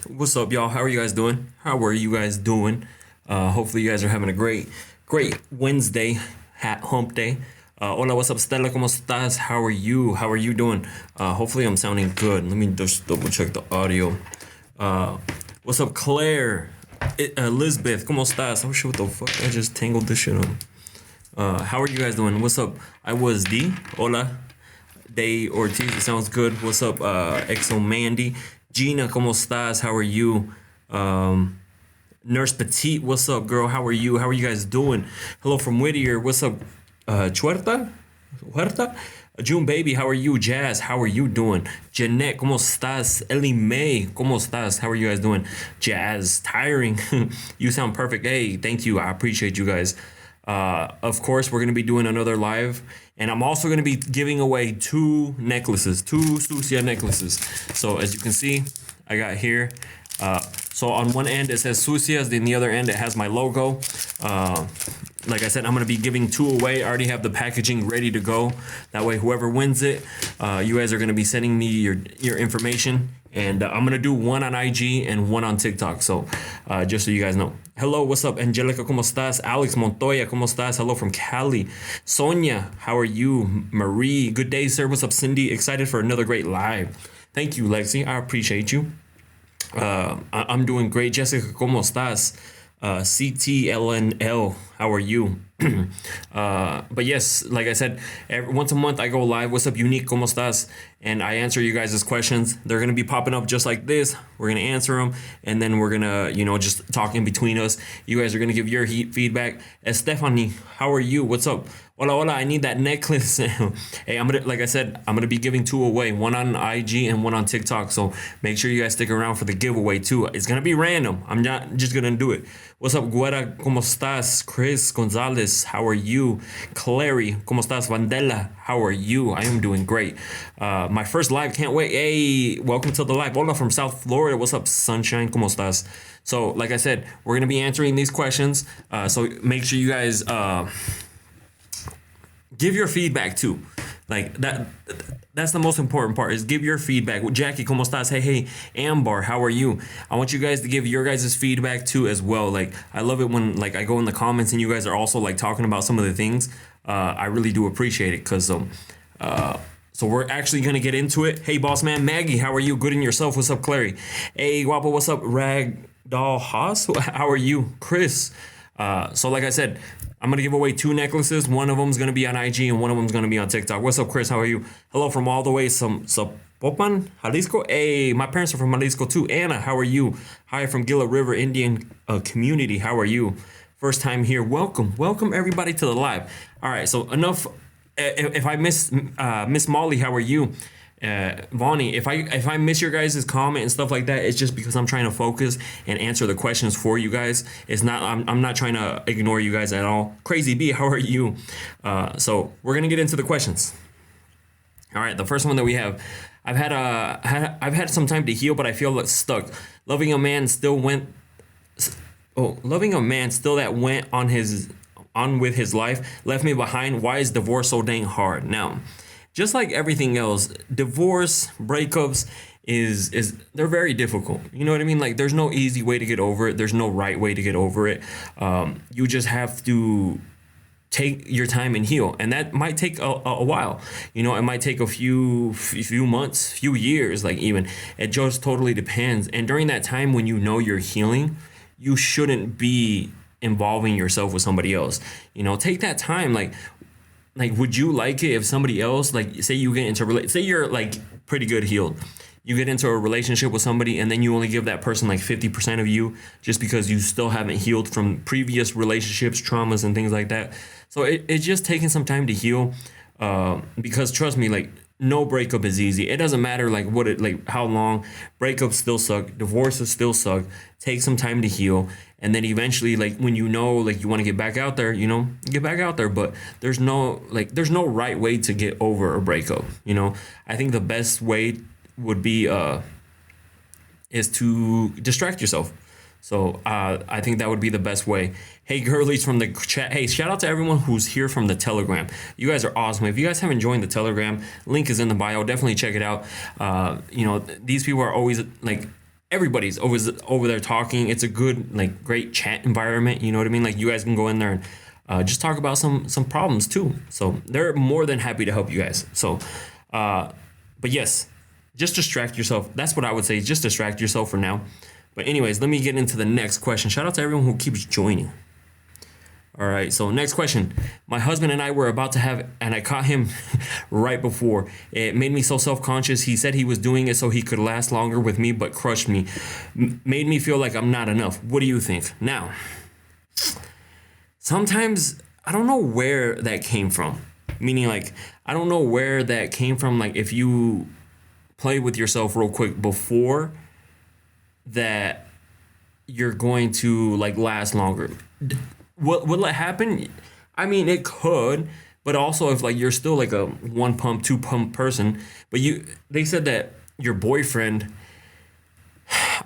What's up, y'all? How are you guys doing? How are you guys doing? Hopefully, you guys are having a great Wednesday, hump day. Hola, what's up, Stella? ¿Cómo estás? How are you? How are you doing? Hopefully, I'm sounding good. Let me just double check the audio. What's up, Claire? Elizabeth, ¿cómo estás? Oh shit, what the fuck? I just tangled this shit up. How are you guys doing? What's up? I was D. Hola. Day Ortiz, it sounds good. What's up, Exo Mandy? Gina, ¿cómo estás? How are you? Nurse Petite, what's up, girl? How are you? How are you guys doing? Hello from Whittier. What's up, Chuerta? Huerta? June Baby, how are you? Jazz, how are you doing? Jeanette, ¿cómo estás? Ellie Mae, ¿cómo estás? How are you guys doing? Jazz, tiring. You sound perfect. Hey, thank you. I appreciate you guys. Of course, we're going to be doing another live. And I'm also going to be giving away two Sucia necklaces. So as you can see, I got here. So on one end, it says Sucias. Then the other end, it has my logo. Like I said, I'm going to be giving two away. I already have the packaging ready to go. That way, whoever wins it, you guys are going to be sending me your information. And I'm going to do one on IG and one on TikTok. So just so you guys know. Hello, what's up? Angelica, ¿cómo estás? Alex Montoya, ¿cómo estás? Hello from Cali. Sonia, how are you? Marie, good day, sir. What's up, Cindy? Excited for another great live. Thank you, Lexi. I appreciate you. I'm doing great. Jessica, ¿cómo estás? CTLNL, how are you? But yes, like I said, once a month I go live. What's up, Unique? ¿Cómo estás? And I answer you guys' questions. They're going to be popping up just like this. We're going to answer them. And then we're going to, just talk in between us. You guys are going to give your feedback. Stephanie, how are you? What's up? Hola, hola, I need that necklace. Hey, like I said, I'm going to be giving two away. One on IG and one on TikTok. So make sure you guys stick around for the giveaway too. It's going to be random. I'm not just going to do it. What's up, Guerra? ¿Cómo estás? Chris Gonzalez, how are you? Clary, ¿cómo estás? Vandela, how are you? I am doing great. My first live, can't wait. Hey, welcome to the live. Hola from South Florida. What's up, Sunshine? ¿Cómo estás? So, like I said, we're going to be answering these questions. So make sure you guys give your feedback too. Like that's the most important part, is give your feedback. Jackie, ¿cómo estás? Hey, Ambar, how are you? I want you guys to give your guys' feedback too as well. Like, I love it when I go in the comments and you guys are also talking about some of the things. I really do appreciate it, because so we're actually going to get into it. Hey, boss man, Maggie, how are you? Good in yourself. What's up, Clary? Hey, Guapo, what's up? Ragdoll Haas, how are you? Chris. So like I said, I'm going to give away two necklaces. One of them is going to be on IG and one of them is going to be on TikTok. What's up, Chris? How are you? Hello from all the way Zapopan, Jalisco. Hey, my parents are from Jalisco too. Anna, how are you? Hi from Gila River Indian community. How are you? First time here. Welcome everybody to the live. All right, so enough. If I miss Miss Molly, how are you? Vonnie, if I miss your guys' comment and stuff like that, it's just because I'm trying to focus and answer the questions for you guys. It's not, I'm not trying to ignore you guys at all. Crazy B, how are you? So we're gonna get into the questions. All right, the first one that we have, I've had some time to heal, but I feel stuck. Loving a man still that went on with his life left me behind. Why is divorce so dang hard? Now, just like everything else, divorce, breakups is they're very difficult. You know what I mean? Like, there's no easy way to get over it. There's no right way to get over it. You just have to take your time and heal, and that might take a while. It might take a few months, few years, even. It just totally depends. And during that time when you're healing, you shouldn't be involving yourself with somebody else. Take that time. Like, would you like it if somebody else, say you get into say you're pretty good healed, you get into a relationship with somebody and then you only give that person 50% of you just because you still haven't healed from previous relationships, traumas, and things like that. So it's just taking some time to heal, because trust me, no breakup is easy. It doesn't matter how long. Breakups still suck. Divorces still suck. Take some time to heal, and then eventually, when you want to get back out there, get back out there. But there's no right way to get over a breakup. I think the best way would be is to distract yourself. So I think that would be the best way. Hey, girlies from the chat. Hey, shout out to everyone who's here from the Telegram. You guys are awesome. If you guys haven't joined the Telegram, link is in the bio. Definitely check it out. These people are always everybody's over there talking. It's a good, like, great chat environment. You know what I mean? Like, you guys can go in there and just talk about some problems too. So they're more than happy to help you guys. So, but yes, just distract yourself. That's what I would say. Just distract yourself for now. But anyways, let me get into the next question. Shout out to everyone who keeps joining. All right, so next question. My husband and I were about to have, and I caught him right before. It made me so self-conscious. He said he was doing it so he could last longer with me, but crushed me. Made me feel like I'm not enough. What do you think? Now, sometimes I don't know where that came from. Meaning, like, I don't know where that came from. Like, if you play with yourself real quick before that, you're going to, like, last longer. Will it happen? I mean, it could, but also if, like, you're still like a 1 pump, 2 pump person, but they said that your boyfriend,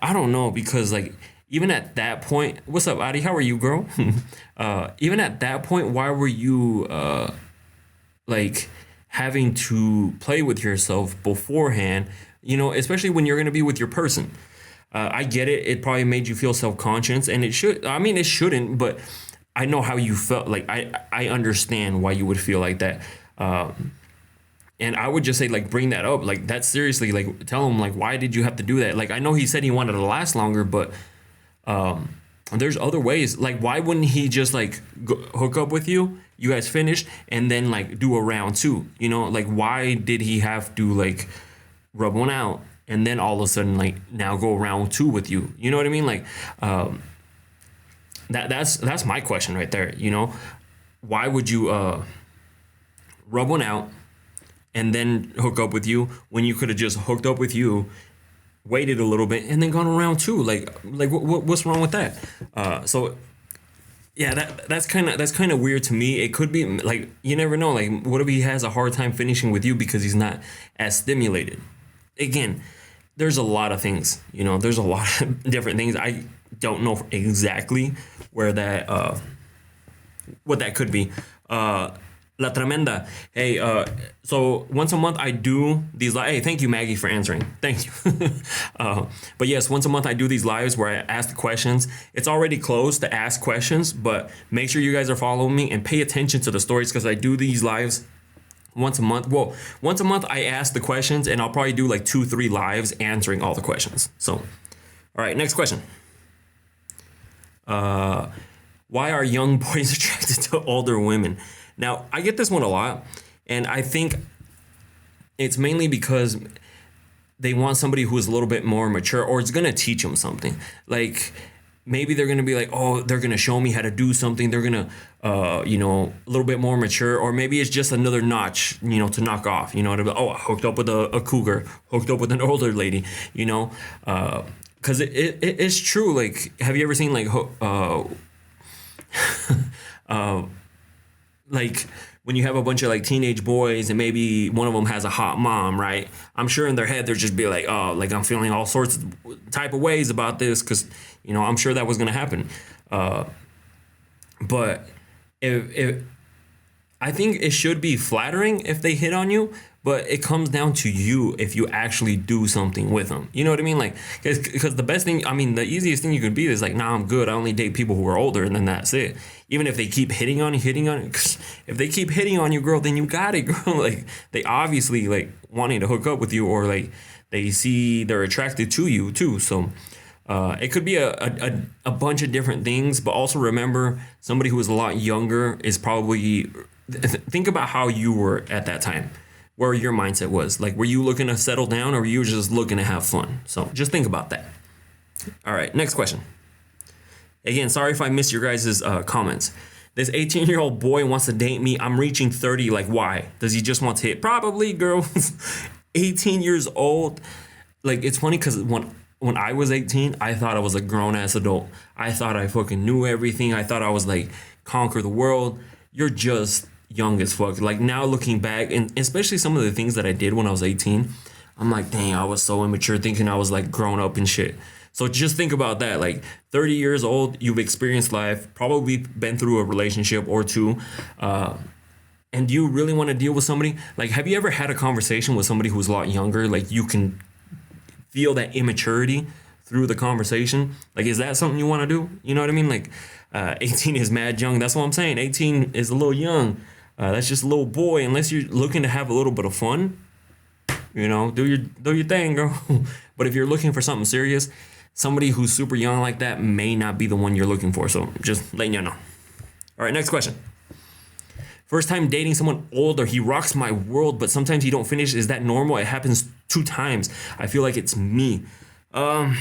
I don't know, because, like, even at that point, what's up, Adi? How are you, girl? Even at that point, why were you like having to play with yourself beforehand? You know, especially when you're gonna be with your person. I get it. It probably made you feel self-conscious, and it should. I mean, it shouldn't, but I know how you felt. Like, I understand why you would feel like that. And I would just say, like, bring that up. Like, that's seriously, like, tell him, like, why did you have to do that? Like, I know he said he wanted to last longer, but there's other ways. Like, why wouldn't he just, like, hook up with you? You guys finished, and then, like, do a round two. You know, like, why did he have to, like, rub one out and then all of a sudden, like, now go round two with you? You know what I mean? Like, that's my question right there. You know, why would you rub one out and then hook up with you when you could have just hooked up with you, waited a little bit, and then gone around two? Like what's wrong with that? So yeah, that's kind of weird to me. It could be, like, you never know. Like, what if he has a hard time finishing with you because he's not as stimulated? Again, there's a lot of things. You know, there's a lot of different things. I don't know exactly where that what that could be. La Tremenda. Hey, so once a month I do these hey, thank you, Maggie, for answering. Thank you. But yes, once a month I do these lives where I ask the questions. It's already closed to ask questions, but make sure you guys are following me and pay attention to the stories, because I do these lives once a month. Well, once a month I ask the questions, and I'll probably do like 2-3 lives answering all the questions. So, all right, next question. Why are young boys attracted to older women? Now, I get this one a lot, and I think it's mainly because they want somebody who is a little bit more mature, or it's going to teach them something. Like, maybe they're going to be like, oh, they're going to show me how to do something. They're going to, you know, a little bit more mature, or maybe it's just another notch, you know, to knock off, you know, to be, oh, I hooked up with a cougar, hooked up with an older lady, you know, because it's true. Like, have you ever seen, like, like, when you have a bunch of, like, teenage boys and maybe one of them has a hot mom, right? I'm sure in their head they're just be like, oh, like, I'm feeling all sorts of type of ways about this, because, you know, I'm sure that was gonna happen. But if I think it should be flattering if they hit on you, but it comes down to you if you actually do something with them. You know what I mean? Like, because the best thing, I mean, the easiest thing you could be is like, nah, I'm good. I only date people who are older, and then that's it. Even if they keep hitting on you, if they keep hitting on you, girl, then you got it, girl. Like, they obviously, like, wanting to hook up with you, or, like, they see they're attracted to you too. So it could be a bunch of different things, but also remember, somebody who is a lot younger is probably, think about how you were at that time, where your mindset was. Like, were you looking to settle down, or were you just looking to have fun? So just think about that. All right, next question. Again, sorry if I missed your guys' comments. This 18-year-old boy wants to date me. I'm reaching 30. Like, why? Does he just want to hit? Probably, girl. 18 years old. Like, it's funny because when I was 18, I thought I was a grown-ass adult. I thought I fucking knew everything. I thought I was, like, conquer the world. You're just young as fuck. Like, now looking back, and especially some of the things that I did when I was 18, I'm like, dang, I was so immature, thinking I was, like, grown up and shit. So just think about that. Like, 30 years old, you've experienced life, probably been through a relationship or two, and do you really want to deal with somebody? Like, have you ever had a conversation with somebody who's a lot younger? Like, you can feel that immaturity through the conversation. Like, is that something you want to do? You know what I mean? Like, 18 is mad young. That's what I'm saying. 18 is a little young. That's just a little boy. Unless you're looking to have a little bit of fun, do your thing, girl. But if you're looking for something serious, somebody who's super young like that may not be the one you're looking for. So just letting you know. All right, next question. First time dating someone older, he rocks my world, but sometimes he don't finish. Is that normal? It happens 2 times. I feel like it's me. So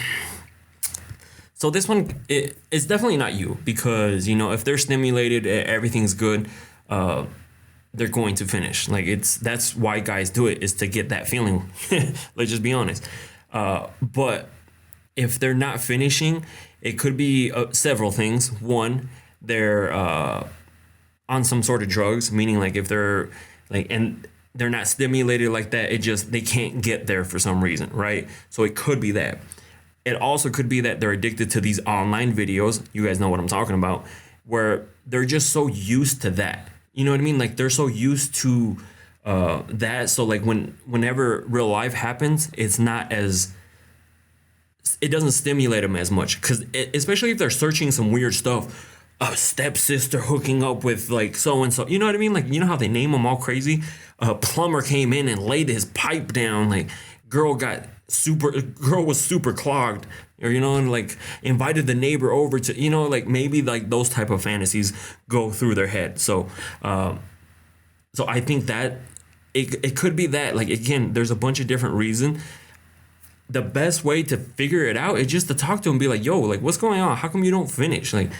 this one, it's definitely not you, because, if they're stimulated, everything's good, they're going to finish. Like, that's why guys do it, is to get that feeling. Let's just be honest. But if they're not finishing, it could be several things. One, they're on some sort of drugs, meaning like if they're like, and they're not stimulated like that, they can't get there for some reason, right? So it could be that. It also could be that they're addicted to these online videos. You guys know what I'm talking about, where they're just so used to that. You know what I mean? Like, they're so used to that. So like whenever real life happens, it doesn't stimulate them as much, because especially if they're searching some weird stuff. A stepsister hooking up with like so and so. You know what I mean? Like, you know how they name them all crazy? A plumber came in and laid his pipe down. Like, girl was super clogged, or and like invited the neighbor over to, like maybe like those type of fantasies go through their head. So I think that it could be that. Like, again, there's a bunch of different reasons. The best way to figure it out is just to talk to him and be like, yo, like, what's going on? How come you don't finish? Like,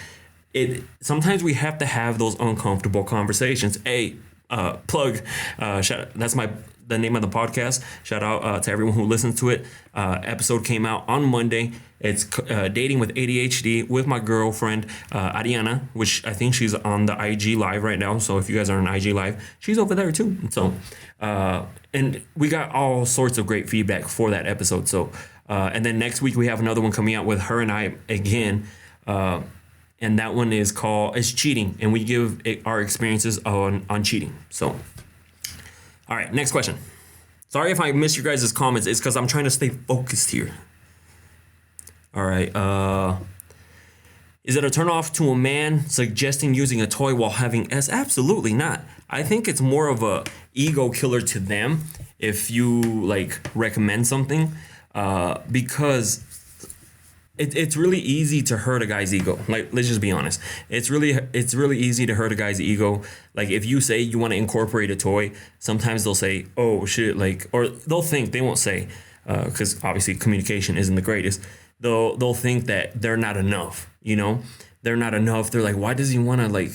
sometimes we have to have those uncomfortable conversations. Plug, that's the name of the podcast. Shout out to everyone who listens to it. Episode came out on Monday. It's dating with ADHD with my girlfriend Ariana, which I think she's on the IG live right now. So if you guys are on IG live, she's over there too. So and we got all sorts of great feedback for that episode. So and then next week we have another one coming out with her and I again. And that one is cheating, and we give our experiences on cheating. So, all right, next question. Sorry if I missed your guys' comments. It's because I'm trying to stay focused here. All right. Is it a turnoff to a man suggesting using a toy while having S? Absolutely not. I think it's more of a ego killer to them if you like recommend something, because it's really easy to hurt a guy's ego. Like, let's just be honest. It's really easy to hurt a guy's ego. Like, if you say you want to incorporate a toy, sometimes they'll say, oh shit, like, or they'll think, they won't say, because obviously communication isn't the greatest. They'll think that they're not enough, they're not enough. They're like, why does he want to, like,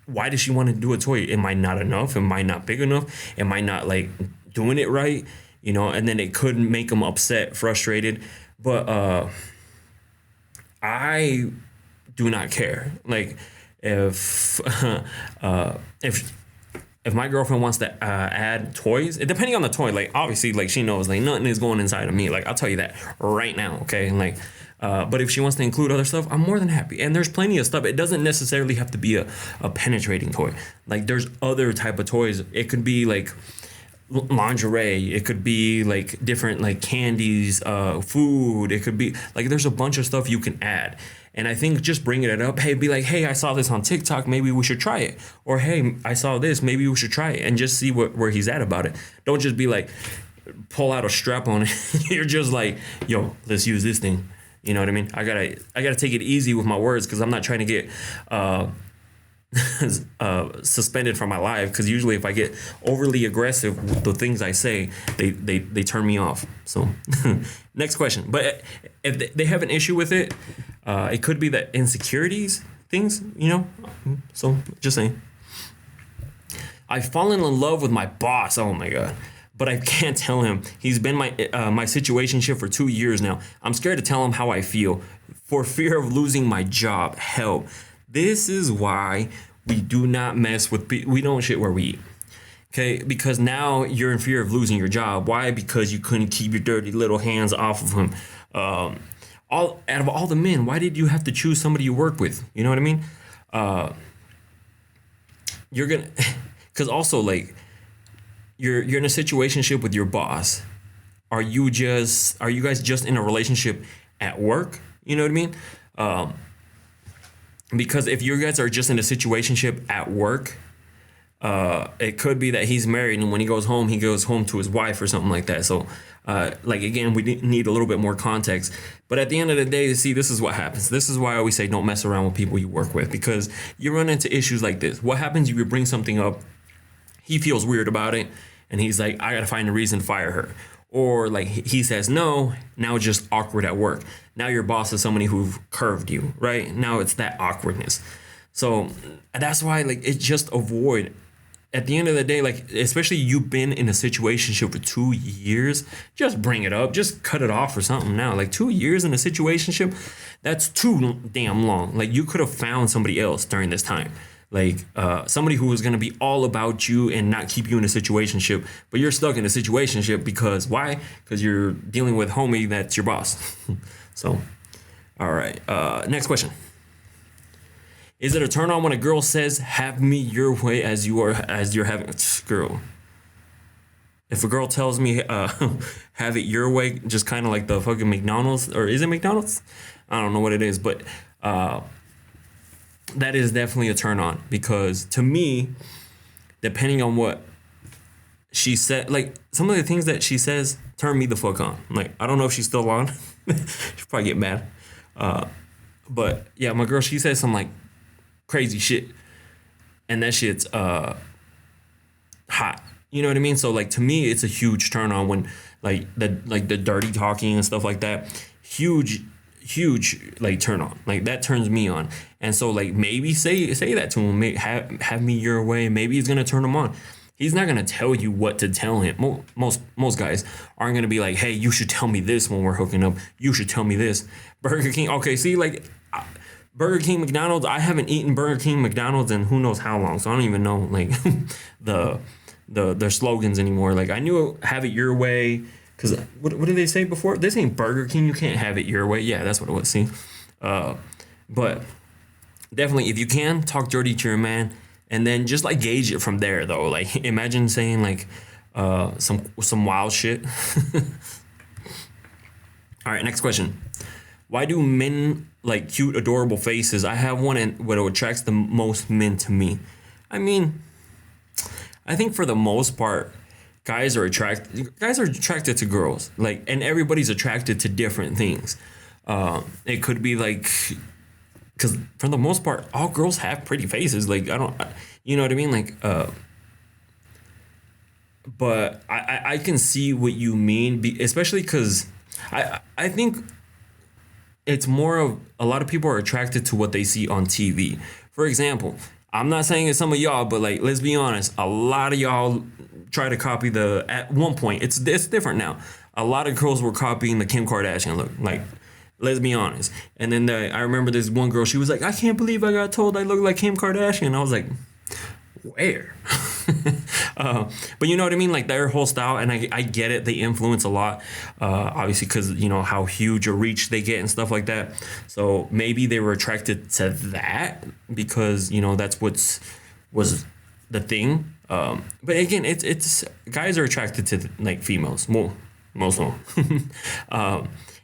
why does she want to do a toy? Am I not enough? Am I not big enough? Am I not like doing it right? And then it could make them upset, frustrated. But I do not care. Like, if my girlfriend wants to add toys, depending on the toy, like, obviously, like, she knows, like, nothing is going inside of me. Like, I'll tell you that right now, okay? And like, but if she wants to include other stuff, I'm more than happy. And there's plenty of stuff. It doesn't necessarily have to be a penetrating toy. Like, there's other type of toys. It could be like lingerie, it could be like different like candies, food, it could be like, there's a bunch of stuff you can add. And I think just bringing it up, be like, hey, I saw this on TikTok, maybe we should try it. Or hey, I saw this, maybe we should try it, and just see where he's at about it. Don't just be like, pull out a strap on it. You're just like, yo, let's use this thing. You know what I mean? I gotta take it easy with my words, because I'm not trying to get suspended from my life, because usually if I get overly aggressive with the things I say, they turn me off. So next question. But if they have an issue with it, it could be that insecurities things, so just saying. I've fallen in love with my boss. Oh my god. But I can't tell him. He's been my situationship for 2 years now. I'm scared to tell him how I feel for fear of losing my job. Help. This is why we do not mess with we don't shit where we eat. Okay, because now you're in fear of losing your job. Why? Because you couldn't keep your dirty little hands off of him. Out of all the men, why did you have to choose somebody you work with? You know what I mean? You're gonna, because also like you're in a situationship with your boss. Are you guys just in a relationship at work. You know what I mean? Because if you guys are just in a situationship at work, it could be that he's married and when he goes home to his wife or something like that. So, like, again, we need a little bit more context. But at the end of the day, see, this is what happens. This is why I always say don't mess around with people you work with, because you run into issues like this. What happens if you bring something up, he feels weird about it, and he's like, I got to find a reason to fire her. Or like he says no, now it's just awkward at work. Now your boss is somebody who curved you, right? Now it's that awkwardness. So that's why, like, it just avoid. At the end of the day, like, especially you've been in a situation for 2 years, just bring it up, just cut it off or something now. Like 2 years in a situation, that's too damn long. Like, you could have found somebody else during this time. Like, somebody who was going to be all about you and not keep you in a situationship, but you're stuck in a situationship because why? Because you're dealing with homie that's your boss. So, all right. Next question. Is it a turn on when a girl says, have me your way as you're having, girl? If a girl tells me, have it your way, just kind of like the fucking McDonald's, or is it McDonald's? I don't know what it is, but, that is definitely a turn on, because to me, depending on what she said, like, some of the things that she says turn me the fuck on. Like, I don't know if she's still on. She'll probably get mad. But yeah, my girl, she says some like crazy shit, and that shit's hot. You know what I mean? So like, to me, it's a huge turn on when like the dirty talking and stuff like that. Huge like turn on. Like, that turns me on. And so like, maybe say that to him. Have me your way. Maybe it's gonna turn him on. He's not gonna tell you what to tell him. Most guys aren't gonna be like, hey, you should tell me this when we're hooking up. You should tell me this. Burger King. Okay, see, like, Burger King, McDonald's. I haven't eaten Burger King, McDonald's in who knows how long. So I don't even know like their slogans anymore. Like, I knew have it your way. Because what did they say before? This ain't Burger King. You can't have it your way. Yeah, that's what it was. See? But definitely, if you can, talk dirty to your man. And then just, like, gauge it from there, though. Like, imagine saying, like, some wild shit. All right, next question. Why do men like cute, adorable faces? I have one, and what attracts the most men to me. I mean, I think for the most part, guys are attracted to girls, like, and everybody's attracted to different things. It could be like, because for the most part, all girls have pretty faces. Like, you know what I mean? Like, but I can see what you mean, especially because I think it's more of a lot of people are attracted to what they see on TV. For example, I'm not saying it's some of y'all, but like, let's be honest, a lot of y'all try to copy at one point, it's different now. A lot of girls were copying the Kim Kardashian look. Like, let's be honest. And then I remember this one girl, she was like, I can't believe I got told I look like Kim Kardashian. I was like, where? But you know what I mean? Like, their whole style, and I get it. They influence a lot, obviously, because, you know, how huge a reach they get and stuff like that. So maybe they were attracted to that because, you know, that's was the thing. But again, it's guys are attracted to like females, most of them.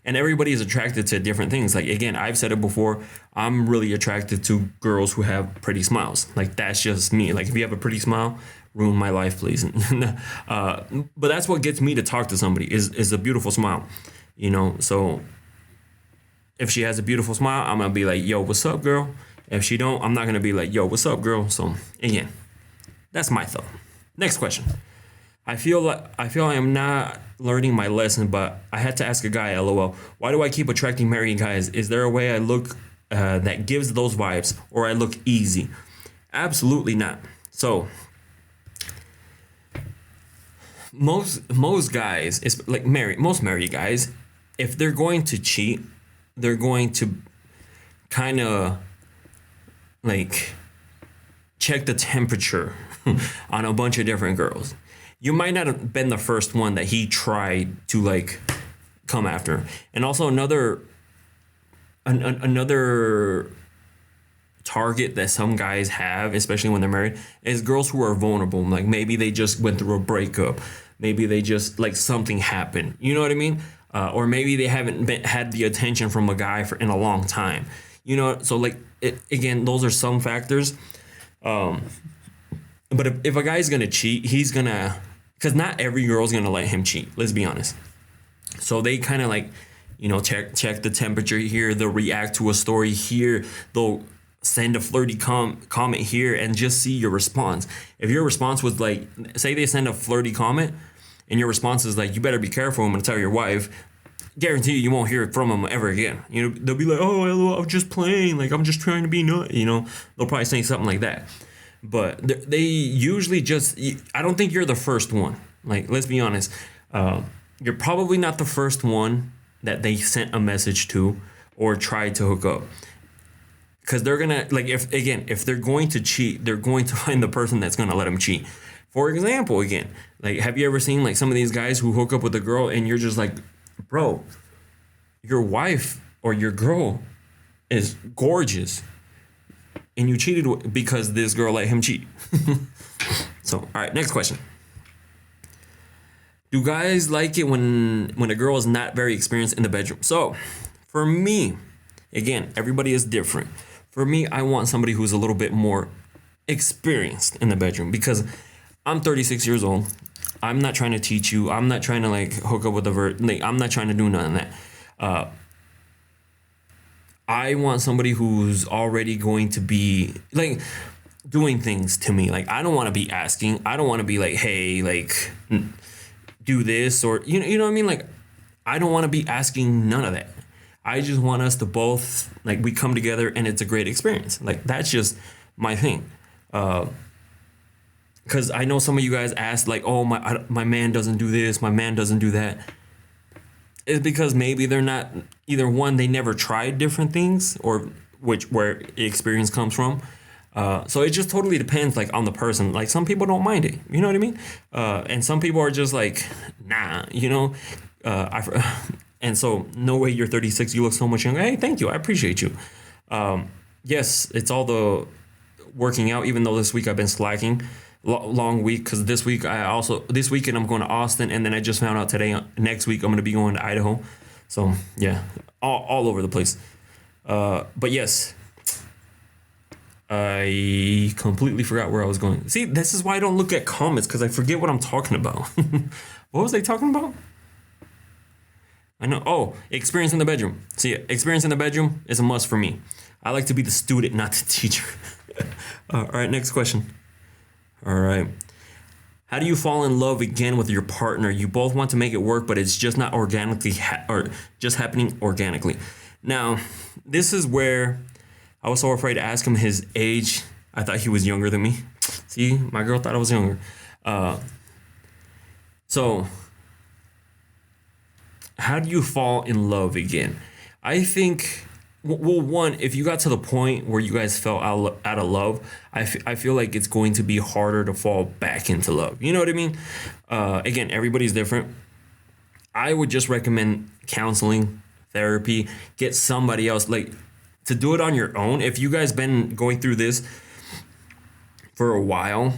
And everybody is attracted to different things. Like, again, I've said it before, I'm really attracted to girls who have pretty smiles. Like, that's just me. Like, if you have a pretty smile, ruin my life, please. But that's what gets me to talk to somebody is a beautiful smile, you know? So if she has a beautiful smile, I'm going to be like, yo, what's up, girl? If she don't, I'm not going to be like, yo, what's up, girl? So again, that's my thought. Next question. I feel I am not learning my lesson, but I had to ask a guy, LOL. Why do I keep attracting married guys? Is there a way I look that gives those vibes, or I look easy? Absolutely not. So most guys, it's like most married guys, if they're going to cheat, they're going to kind of like check the temperature on a bunch of different girls. You might not have been the first one that he tried to like come after. And also another target that some guys have, especially when they're married, is girls who are vulnerable. Like, maybe they just went through a breakup. Maybe they just, like, something happened. You know what I mean? or maybe they haven't had the attention from a guy for in a long time. So like again, those are some factors. But if a guy's gonna cheat, he's gonna, because not every girl's gonna let him cheat. Let's be honest. So they kind of like, check the temperature here. They'll react to a story here. They'll send a flirty comment here and just see your response. If your response was like, say they send a flirty comment and your response is like, you better be careful, I'm gonna tell your wife, guarantee you won't hear from them ever again. They'll be like, oh, I'm just playing, like I'm just trying to be nut. They'll probably say something like that. But they usually just, I don't think you're the first one. Like, let's be honest. You're probably not the first one that they sent a message to or tried to hook up. Because they're going to, like, if they're going to cheat, they're going to find the person that's going to let them cheat. For example, again, like, have you ever seen, like, some of these guys who hook up with a girl and you're just like, bro, your wife or your girl is gorgeous. And you cheated because this girl let him cheat. So, all right, next question. Do guys like it when a girl is not very experienced in the bedroom? So, for me, again, everybody is different. For me, I want somebody who's a little bit more experienced in the bedroom because I'm 36 years old. I'm not trying to teach you. I'm not trying to like hook up with I'm not trying to do none of that. I want somebody who's already going to be like doing things to me. Like, I don't want to be asking. I don't want to be like, hey, like, do this, or you know what I mean? Like, I don't want to be asking none of that. I just want us to both, like, we come together and it's a great experience. Like, that's just my thing. Because I know some of you guys ask, like, oh, my man doesn't do this, my man doesn't do that. It's because maybe they're not, either one, they never tried different things, or where experience comes from. So it just totally depends, like, on the person. Like, some people don't mind it, you know what I mean? And some people are just like, nah, and so no way you're 36, you look so much younger. Hey, thank you, I appreciate you. Yes, it's all the working out, even though this week I've been slacking. Long week, because this weekend I'm going to Austin, and then I just found out today, next week I'm going to be going to Idaho. So yeah, all over the place. But yes, I completely forgot where I was going. See, this is why I don't look at comments, because I forget what I'm talking about. What was I talking about? I know. Oh, experience in the bedroom. See, experience in the bedroom is a must for me. I like to be the student, not the teacher. All right, next question. All right. How do you fall in love again with your partner? You both want to make it work, but it's just not organically or just happening organically. Now, this is where I was so afraid to ask him his age. I thought he was younger than me. See, my girl thought I was younger. So, how do you fall in love again? I think, well, one, if you got to the point where you guys fell out of love, I feel like it's going to be harder to fall back into love. You know what I mean? Again, everybody's different. I would just recommend counseling, therapy, get somebody else, like, to do it on your own. If you guys been going through this for a while,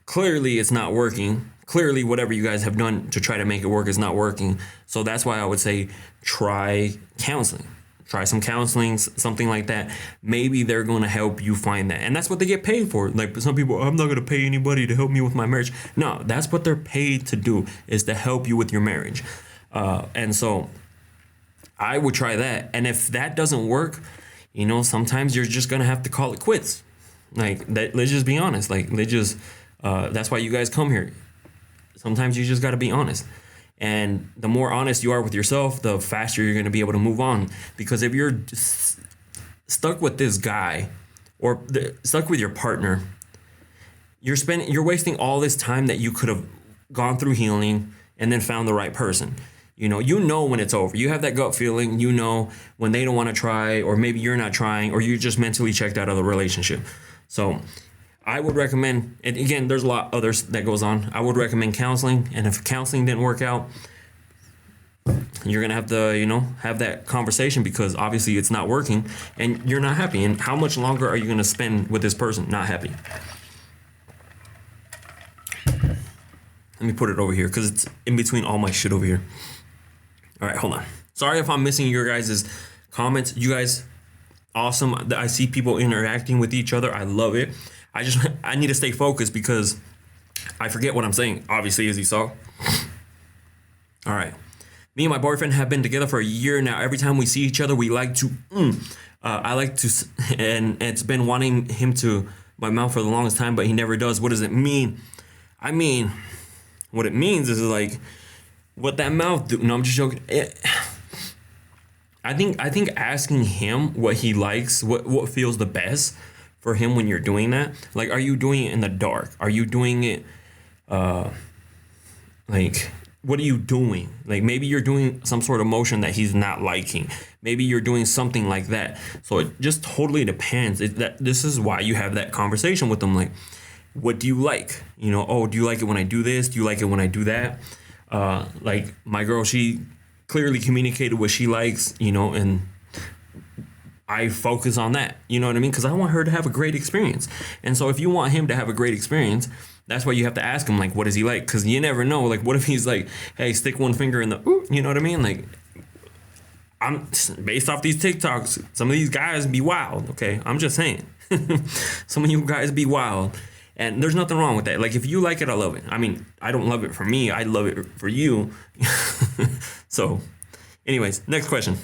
clearly it's not working. Clearly, whatever you guys have done to try to make it work is not working. So that's why I would say try counseling. Try some counseling, something like that. Maybe they're going to help you find that. And that's what they get paid for. Like, some people, I'm not going to pay anybody to help me with my marriage. No, that's what they're paid to do, is to help you with your marriage. And so I would try that. And if that doesn't work, sometimes you're just going to have to call it quits. Like, that, let's just be honest. Like, that's why you guys come here. Sometimes you just got to be honest. And the more honest you are with yourself, the faster you're going to be able to move on. Because if you're stuck with this guy or stuck with your partner, you're wasting all this time that you could have gone through healing and then found the right person. You know when it's over. You have that gut feeling. You know when they don't want to try, or maybe you're not trying, or you're just mentally checked out of the relationship. So I would recommend, and again, there's a lot others that goes on. I would recommend counseling, and if counseling didn't work out, you're gonna have to, have that conversation, because obviously it's not working, and you're not happy. And how much longer are you gonna spend with this person not happy? Let me put it over here, because it's in between all my shit over here. All right, hold on. Sorry if I'm missing your guys' comments. You guys, awesome. I see people interacting with each other. I love it. I need to stay focused because I forget what I'm saying, obviously, as you saw. All right. Me and my boyfriend have been together for a year now. Every time we see each other, we like to, I like to, and it's been wanting him to my mouth for the longest time, but he never does. What does it mean? I mean, what it means is like, what that mouth do? No, I'm just joking. I think asking him what he likes, what feels the best for him when you're doing that. Like, are you doing it in the dark? Are you doing it, like, what are you doing? Like, maybe you're doing some sort of motion that he's not liking. Maybe you're doing something like that. So it just totally depends. This is why you have that conversation with them. Like, what do you like? You know, oh, do you like it when I do this? Do you like it when I do that? Like my girl, she clearly communicated what she likes, you know, and I focus on that. You know what I mean? Because I want her to have a great experience. And so if you want him to have a great experience, that's why you have to ask him, like, what does he like? Because you never know. Like, what if he's like, hey, stick one finger in the, ooh, you know what I mean? Like, I'm based off these TikToks, some of these guys be wild. Okay, I'm just saying. Some of you guys be wild. And there's nothing wrong with that. Like, if you like it, I love it. I mean, I don't love it for me. I love it for you. So, anyways, next question.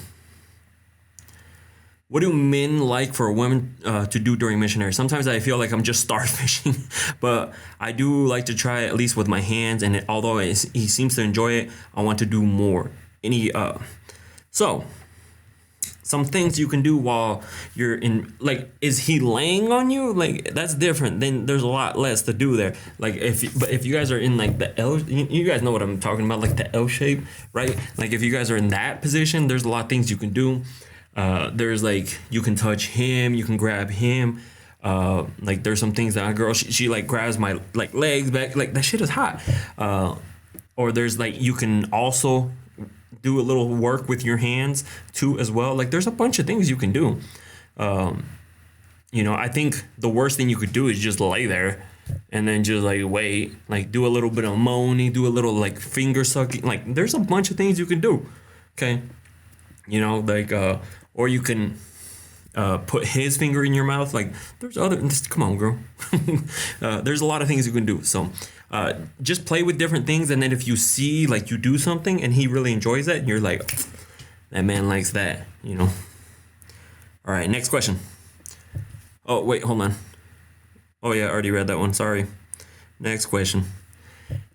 What do men like for women to do during missionary? Sometimes I feel like I'm just starfishing, but I do like to try at least with my hands. And although he seems to enjoy it, I want to do more. So some things you can do while you're in, like, is he laying on you? Like, that's different. Then there's a lot less to do there. Like, if you guys are in like the L, you guys know what I'm talking about, like the L shape, right? Like, if you guys are in that position, there's a lot of things you can do. There's like, you can touch him, you can grab him. Like, there's some things that a girl, she like grabs my like legs back, like that shit is hot. Or there's like, you can also do a little work with your hands too as well. Like, there's a bunch of things you can do. You know, I think the worst thing you could do is just lay there and then just like wait, like do a little bit of moaning, do a little like finger sucking. Like, there's a bunch of things you can do. Okay. You know, like, or you can put his finger in your mouth. Like, there's come on, girl. There's a lot of things you can do. So just play with different things. And then if you see, like, you do something and he really enjoys that, and you're like, that man likes that, you know. All right, next question. Oh, wait, hold on. Oh, yeah, I already read that one. Sorry. Next question.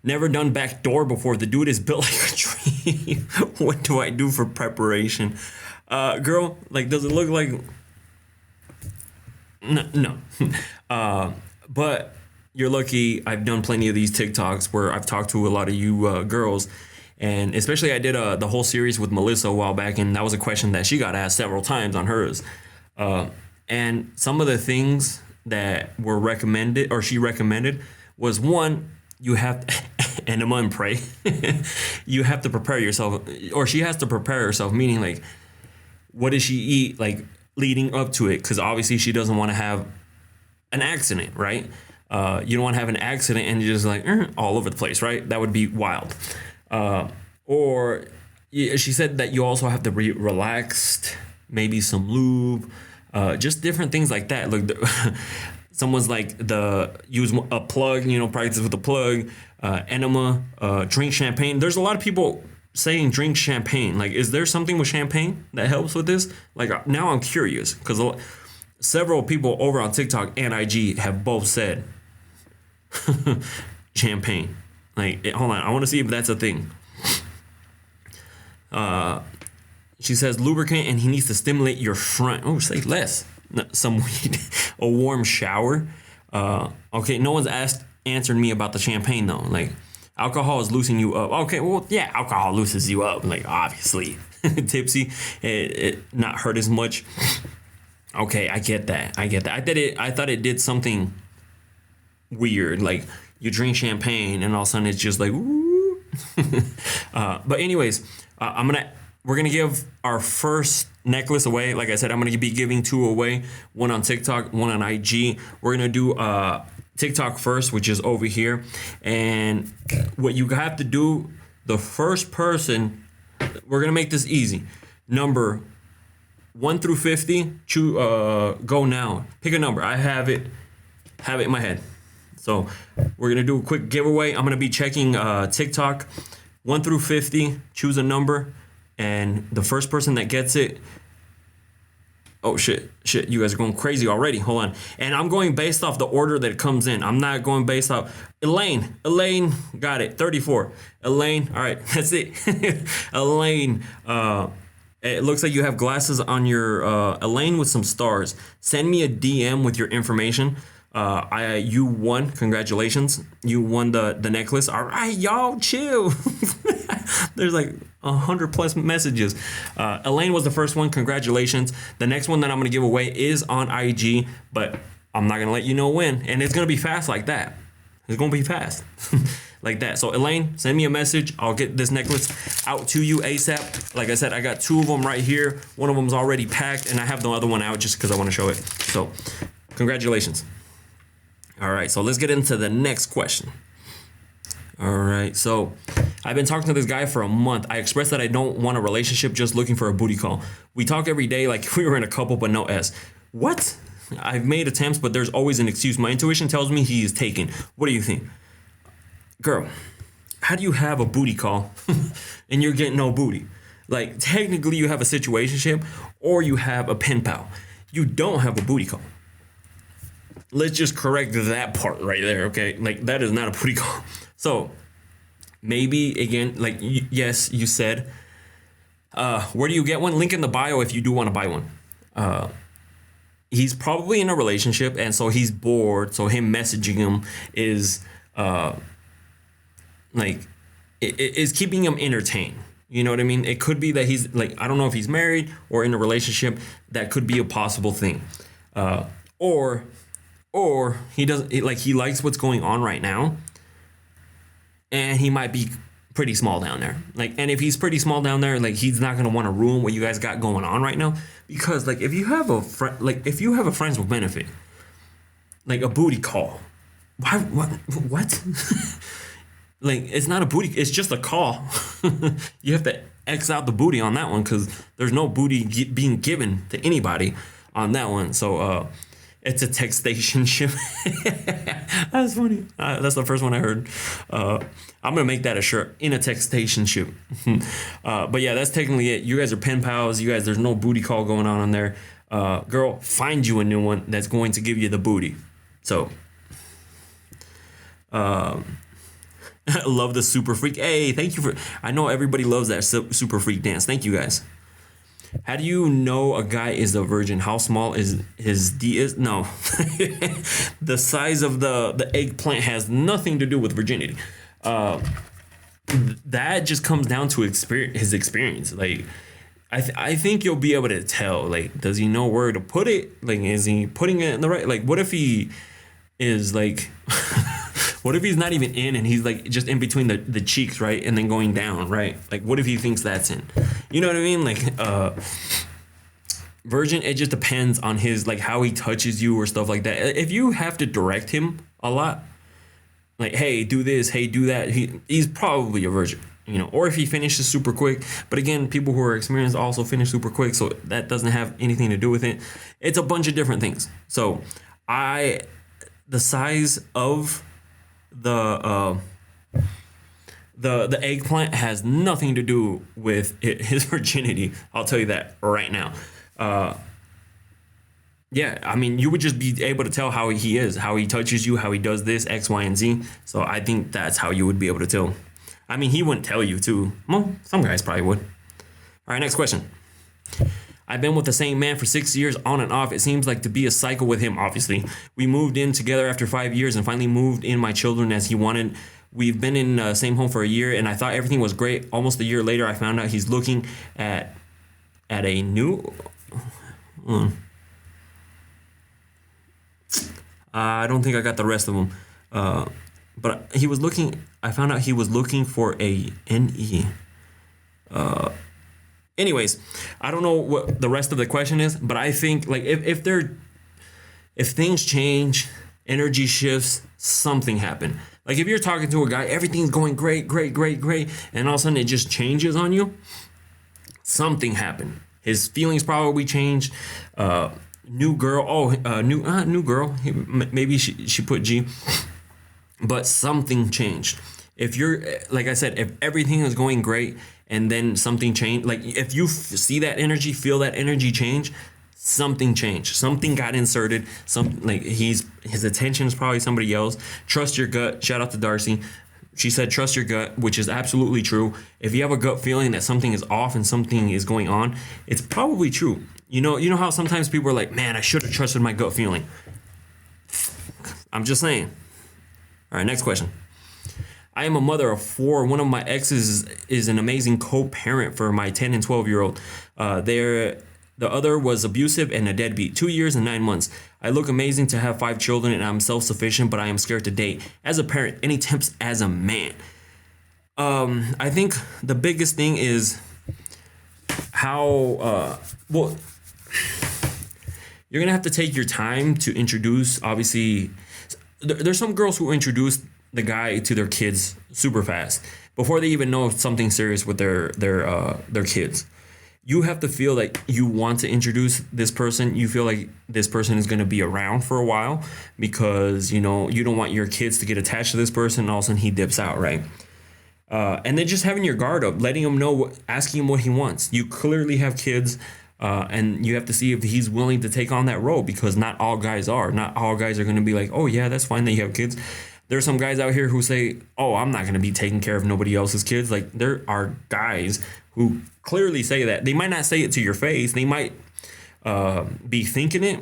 Never done backdoor before. The dude is built like a tree. What do I do for preparation? Girl, like, does it look like... No. But you're lucky. I've done plenty of these TikToks where I've talked to a lot of you girls. And especially I did the whole series with Melissa a while back. And that was a question that she got asked several times on hers. And some of the things that were recommended, or she recommended, was one, you have enema and pray. You have to prepare yourself, or she has to prepare herself, meaning like, what does she eat like leading up to it? Because obviously she doesn't want to have an accident, right? You don't want to have an accident and you're just like all over the place, right? That would be wild. Or she said that you also have to be relaxed, maybe some lube, just different things like that. Look, someone's like use a plug, you know, practice with a plug, enema, drink champagne. There's a lot of people saying drink champagne. Like, is there something with champagne that helps with this? Like, now I'm curious because several people over on TikTok and IG have both said champagne. Like, hold on, I want to see if that's a thing. She says lubricant and he needs to stimulate your front. Oh, say less. Some weed. A warm shower. Okay, no one's answered me about the champagne though. Like, alcohol is loosening you up. Okay, well, yeah, alcohol loosens you up. Like, obviously, tipsy, it not hurt as much. Okay, I get that. I thought it did something weird. Like, you drink champagne and all of a sudden it's just like, ooh. But anyways, we're gonna give our first necklace away. Like I said, I'm gonna be giving 2 away. One on TikTok, one on IG. We're gonna do TikTok first, which is over here. And what you have to do, the first person we're gonna make this easy. Number 1 through 50. Go now. Pick a number. I have it in my head. So we're gonna do a quick giveaway. I'm gonna be checking TikTok. 1 through 50. Choose a number, and the first person that gets it. Oh shit! You guys are going crazy already. Hold on. And I'm going based off the order that it comes in. I'm not going based off. Elaine, got it. 34. Elaine, all right, that's it. Elaine, it looks like you have glasses on your Elaine with some stars. Send me a DM with your information. You won. Congratulations. You won the necklace. All right, y'all, chill. There's like 100+ messages. Elaine was the first one. Congratulations. The next one that I'm gonna give away is on IG, but I'm not gonna let you know when. And it's gonna be fast like that. It's gonna be fast. Like that. So Elaine, send me a message. I'll get this necklace out to you ASAP. Like I said, I got 2 of them right here. One of them's already packed, and I have the other one out just because I want to show it. So congratulations. All right, so let's get into the next question. All right, so I've been talking to this guy for a month. I expressed that I don't want a relationship, just looking for a booty call. We talk every day like we were in a couple, but no S. What? I've made attempts, but there's always an excuse. My intuition tells me he is taken. What do you think? Girl, how do you have a booty call and you're getting no booty? Like, technically you have a situationship or you have a pen pal. You don't have a booty call. Let's just correct that part right there, okay? Like, that is not a booty call. So, maybe, again, like, yes, you said, where do you get one? Link in the bio if you do want to buy one. He's probably in a relationship, and so he's bored, so him messaging him is, is keeping him entertained. You know what I mean? It could be that he's, like, I don't know if he's married or in a relationship. That could be a possible thing. Or he doesn't, he likes what's going on right now, and he might be pretty small down there. Like, and if he's pretty small down there, like, he's not gonna want to ruin what you guys got going on right now, because like if you have a friends with benefit, like a booty call, what? Like, it's not a booty, it's just a call. You have to X out the booty on that one because there's no booty being given to anybody on that one. So it's a textationship. That's funny. That's the first one I heard. I'm going to make that a shirt, in a textationship. But yeah, that's technically it. You guys are pen pals. You guys, there's no booty call going on there. Girl, find you a new one that's going to give you the booty. So, I love the super freak. Hey, thank you for, I know everybody loves that super freak dance. Thank you guys. How do you know a guy is a virgin? How small is his D is? No. The size of the eggplant has nothing to do with virginity. That just comes down to his experience. Like, I think you'll be able to tell. Like, does he know where to put it? Like, is he putting it in the right? Like, what if he is like... What if he's not even in and he's like just in between the cheeks, right? And then going down, right? Like, what if he thinks that's in? You know what I mean? Like, virgin, it just depends on his, like, how he touches you or stuff like that. If you have to direct him a lot, like, hey, do this, hey, do that, he's probably a virgin, you know? Or if he finishes super quick. But again, people who are experienced also finish super quick, so that doesn't have anything to do with it. It's a bunch of different things. So, the size of the eggplant has nothing to do with his virginity. I'll tell you that right now. Yeah, I mean, you would just be able to tell how he is, how he touches you, how he does this, X, Y, and Z. So I think that's how you would be able to tell. I mean, he wouldn't tell you too. Well, some guys probably would. All right, next question. I've been with the same man for 6 years on and off. It seems like to be a cycle with him, obviously. We moved in together after 5 years and finally moved in my children as he wanted. We've been in the same home for a year, and I thought everything was great. Almost a year later, I found out he's looking at a new... I don't think I got the rest of them. But he was looking... I found out he was looking for a NE. Anyways, I don't know what the rest of the question is, but I think, like, if things change, energy shifts, something happened. Like, if you're talking to a guy, everything's going great, and all of a sudden it just changes on you, Something happened. His feelings probably changed. New girl. New girl. Maybe she put G, but something changed. If you're, like I said, if everything is going great and then something changed, like if you see that energy, feel that energy change, something changed. Something got inserted. Like his attention is probably somebody else. Trust your gut. Shout out to Darcy. She said, trust your gut, which is absolutely true. If you have a gut feeling that something is off and something is going on, it's probably true. You know how sometimes people are like, man, I should have trusted my gut feeling. I'm just saying. All right, next question. I am a mother of 4. One of my exes is an amazing co-parent for my 10 and 12-year-old. The other was abusive and a deadbeat. 2 years and 9 months. I look amazing to have 5 children and I'm self-sufficient, but I am scared to date. As a parent, any tips as a man? I think the biggest thing is how, you're going to have to take your time to introduce, obviously, there's some girls who introduce the guy to their kids super fast before they even know something serious with their kids. You have to feel like you want to introduce this person. You feel like this person is going to be around for a while because, you don't want your kids to get attached to this person and all of a sudden he dips out, right? And then just having your guard up, letting him know, asking him what he wants. You clearly have kids and you have to see if he's willing to take on that role because not all guys are. Not all guys are going to be like, oh, yeah, that's fine that you have kids. There's some guys out here who say, oh, I'm not going to be taking care of nobody else's kids. Like there are guys who clearly say that. They might not say it to your face. They might be thinking it.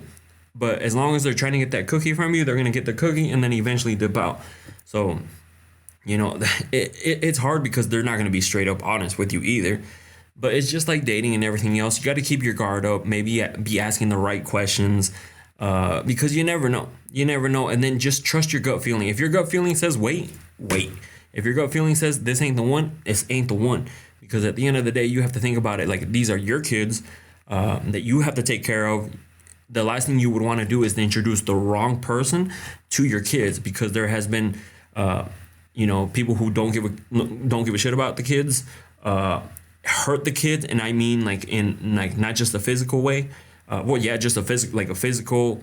But as long as they're trying to get that cookie from you, they're going to get the cookie and then eventually dip out. So, it's hard because they're not going to be straight up honest with you either. But it's just like dating and everything else. You got to keep your guard up. Maybe be asking the right questions because you never know. You never know. And then just trust your gut feeling. If your gut feeling says wait. If your gut feeling says this ain't the one, this ain't the one. Because at the end of the day, you have to think about it like these are your kids that you have to take care of. The last thing you would want to do is to introduce the wrong person to your kids because there has been, people who don't give a shit about the kids, hurt the kids, and I mean like in like not just a physical way. Just a physical,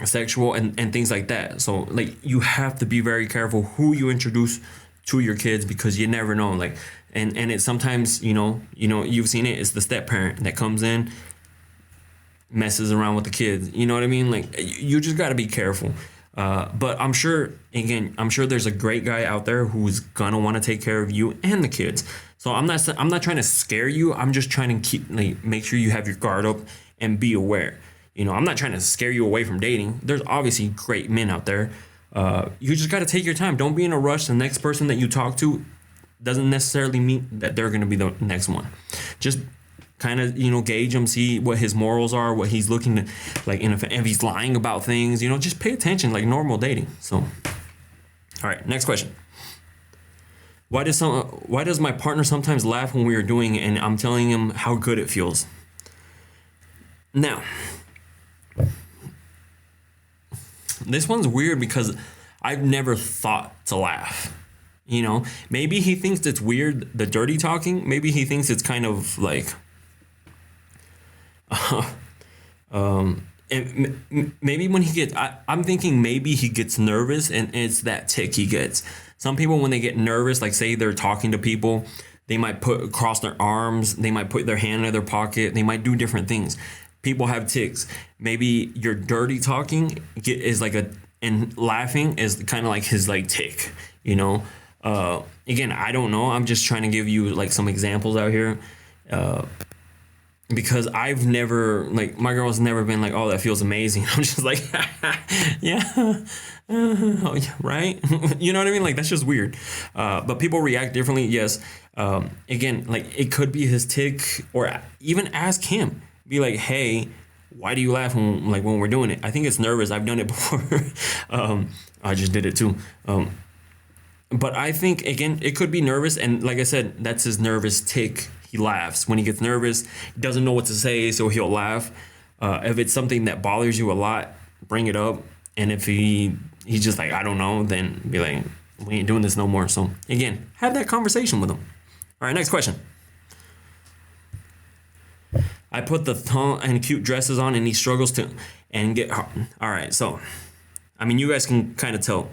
sexual and things like that. So like you have to be very careful who you introduce to your kids because you never know. Like and it's sometimes you've seen it. It's the step parent that comes in, messes around with the kids. You know what I mean? Like you just got to be careful. But I'm sure there's a great guy out there who's gonna want to take care of you and the kids. So I'm not trying to scare you. I'm just trying to make sure you have your guard up and be aware. I'm not trying to scare you away from dating. There's obviously great men out there. You just got to take your time. Don't be in a rush. The next person that you talk to doesn't necessarily mean that they're going to be the next one. Just kind of, gauge him, see what his morals are, what he's looking to, like, if he's lying about things, just pay attention like normal dating. So, all right, next question. Why does my partner sometimes laugh when we are doing it and I'm telling him how good it feels? Now, this one's weird because I've never thought to laugh. Maybe he thinks it's weird, the dirty talking. Maybe he thinks it's kind of like, maybe when he gets, I'm thinking maybe he gets nervous and it's that tick he gets. Some people, when they get nervous, like say they're talking to people, they might cross their arms, they might put their hand in their pocket, they might do different things. People have tics. Maybe your dirty talking is like and laughing is kind of like his like tick, Again, I don't know. I'm just trying to give you like some examples out here. Because I've never, like, my girl's never been like, oh, that feels amazing. I'm just like, yeah, oh, yeah, right? You know what I mean? Like, that's just weird. But people react differently, yes. Again, like, it could be his tick, or even ask him. Be like, hey, why do you laugh when we're doing it? I think it's nervous. I've done it before. I just did it too. But I think, again, it could be nervous. And like I said, that's his nervous tick. He laughs. When he gets nervous, he doesn't know what to say, so he'll laugh. If it's something that bothers you a lot, bring it up. And if he's just like, I don't know, then be like, we ain't doing this no more. So again, have that conversation with him. All right, next question. I put the thong and cute dresses on, and he struggles to and get hard. All right, so I mean, you guys can kind of tell.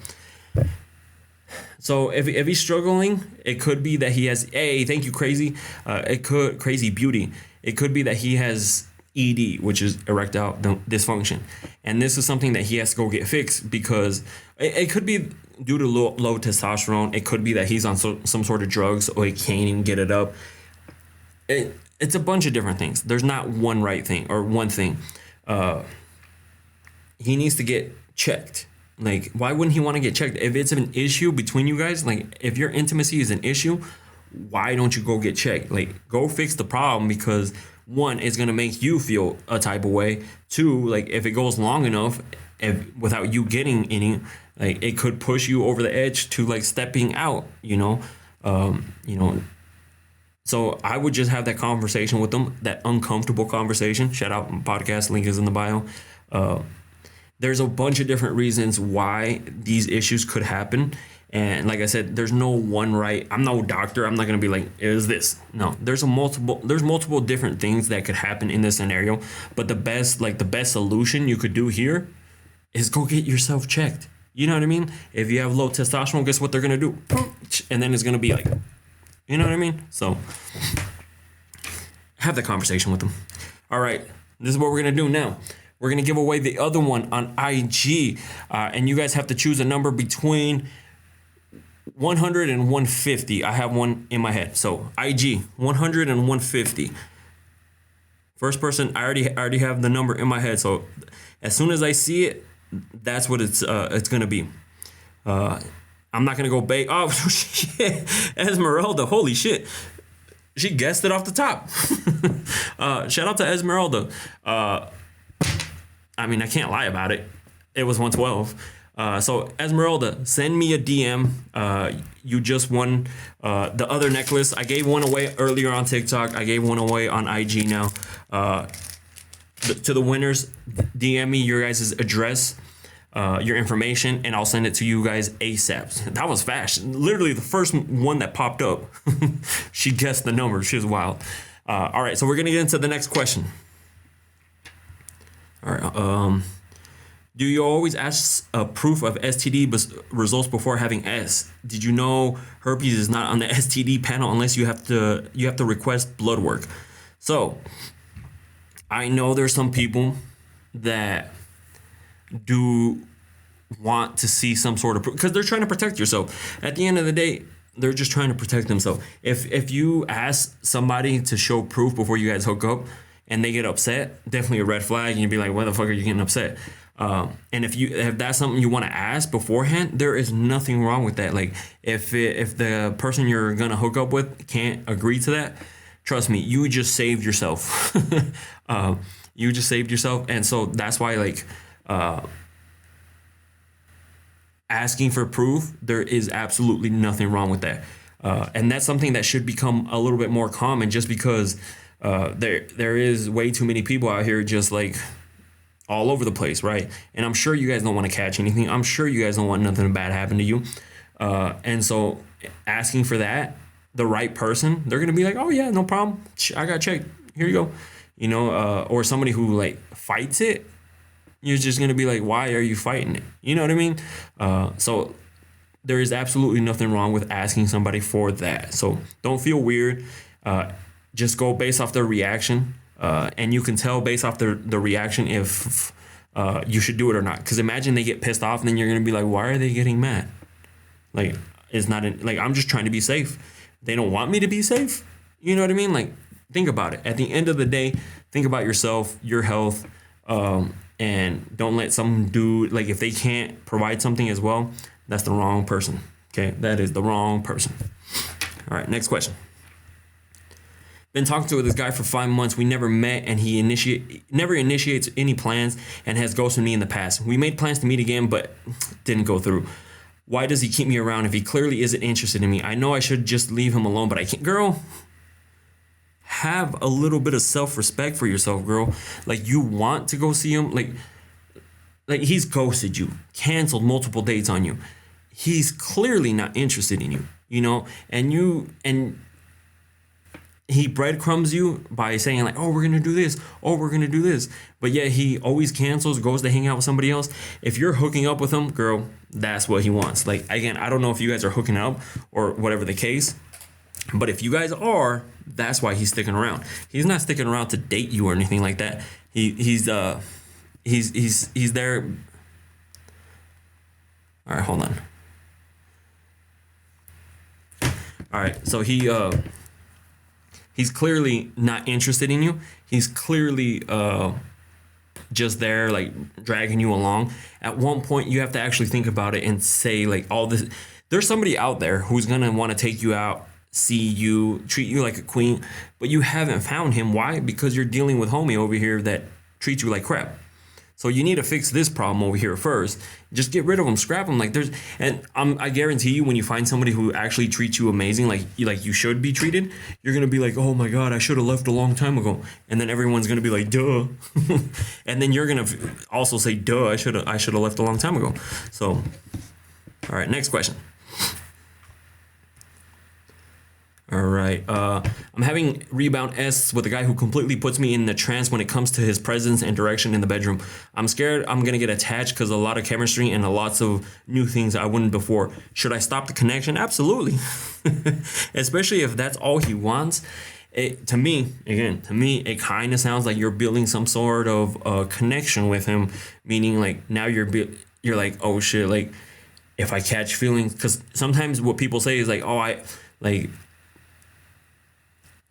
So if he's struggling, it could be that he has thank you, crazy. It could crazy beauty. It could be that he has ED, which is erectile dysfunction, and this is something that he has to go get fixed because it could be due to low testosterone. It could be that he's on some sort of drugs or he can't even get it up. It's a bunch of different things. There's not one right thing or one thing. He needs to get checked. Like, why wouldn't he want to get checked? If it's an issue between you guys, like if your intimacy is an issue, why don't you go get checked? Like, go fix the problem, because one, it's gonna make you feel a type of way. Two, like if it goes long enough, without you getting any, like it could push you over the edge to like stepping out. So I would just have that conversation with them, that uncomfortable conversation. Shout out podcast, link is in the bio. There's a bunch of different reasons why these issues could happen. And like I said, there's no one right. I'm no doctor. I'm not going to be like, it is this. No, there's multiple different things that could happen in this scenario. But the best solution you could do here is go get yourself checked. You know what I mean? If you have low testosterone, guess what they're going to do? And then it's going to be like, you know what I mean? So have the conversation with them. All right, this is what we're going to do now. We're going to give away the other one on IG. And you guys have to choose a number between 100 and 150. I have one in my head. So IG, 100 and 150. First person, I already have the number in my head. So as soon as I see it, that's what it's going to be. I'm not going to go bait. Oh, shit. Esmeralda. Holy shit. She guessed it off the top. Shout out to Esmeralda. I mean, I can't lie about it. It was 112. So Esmeralda, send me a DM. You just won the other necklace. I gave one away earlier on TikTok. I gave one away on IG now. To the winners, DM me your guys' address, your information, and I'll send it to you guys ASAP. That was fast. Literally the first one that popped up. She guessed the number. She was wild. All right, so we're going to get into the next question. All right. Do you always ask a proof of STD results before having S? Did you know herpes is not on the STD panel unless you have to request blood work? So I know there's some people that do want to see some sort of proof because they're trying to protect yourself. At the end of the day, they're just trying to protect themselves. If you ask somebody to show proof before you guys hook up and they get upset, definitely a red flag, and you'd be like, why the fuck are you getting upset? And if that's something you want to ask beforehand, there is nothing wrong with that. Like if the person you're gonna hook up with can't agree to that, trust me, you just saved yourself. You just saved yourself, and so that's why asking for proof, there is absolutely nothing wrong with that, and that's something that should become a little bit more common. Just because there is way too many people out here just like all over the place, right? And I'm sure you guys don't want to catch anything. I'm sure you guys don't want nothing bad happen to you. And so asking for that, the right person, they're going to be like, oh yeah, no problem. I got checked. Here you go. Or somebody who like fights it, you're just going to be like, why are you fighting it? You know what I mean? So there is absolutely nothing wrong with asking somebody for that. So don't feel weird. Just go based off their reaction. And you can tell based off the reaction if you should do it or not. Because imagine they get pissed off and then you're going to be like, why are they getting mad? Like, it's not like I'm just trying to be safe. They don't want me to be safe. You know what I mean? Like, think about it. At the end of the day, think about yourself, your health, and don't let some dude, like if they can't provide something as well, that's the wrong person. Okay, that is the wrong person. All right, next question. Been talking to this guy for 5 months. We never met, and he never initiates any plans and has ghosted me in the past. We made plans to meet again, but didn't go through. Why does he keep me around if he clearly isn't interested in me? I know I should just leave him alone, but I can't. Girl, have a little bit of self-respect for yourself, girl. Like, you want to go see him. Like he's ghosted you, canceled multiple dates on you. He's clearly not interested in you, and he breadcrumbs you by saying like, oh, we're gonna do this, oh, we're gonna do this, but yet he always cancels, goes to hang out with somebody else. If you're hooking up with him, girl, that's what he wants. Like, again, I don't know if you guys are hooking up or whatever the case, but if you guys are, that's why he's sticking around. He's not sticking around to date you or anything like that. He's there. All right, hold on. All right, so he's clearly not interested in you. He's clearly just there, like, dragging you along. At one point, you have to actually think about it and say, like, all this. There's somebody out there who's gonna want to take you out, see you, treat you like a queen, but you haven't found him. Why? Because you're dealing with homie over here that treats you like crap. So you need to fix this problem over here first. Just get rid of them, scrap them. Like, I guarantee you, when you find somebody who actually treats you amazing, like you should be treated, you're gonna be like, oh my god, I should have left a long time ago. And then everyone's gonna be like, duh. And then you're gonna also say, duh, I should have left a long time ago. So, all right, next question. All right. I'm having rebound S with a guy who completely puts me in the trance when it comes to his presence and direction in the bedroom. I'm scared I'm going to get attached because a lot of chemistry and lots of new things I wouldn't before. Should I stop the connection? Absolutely. Especially if that's all he wants. To me, it kind of sounds like you're building some sort of connection with him, meaning like now you're like, oh shit, like if I catch feelings, because sometimes what people say is like,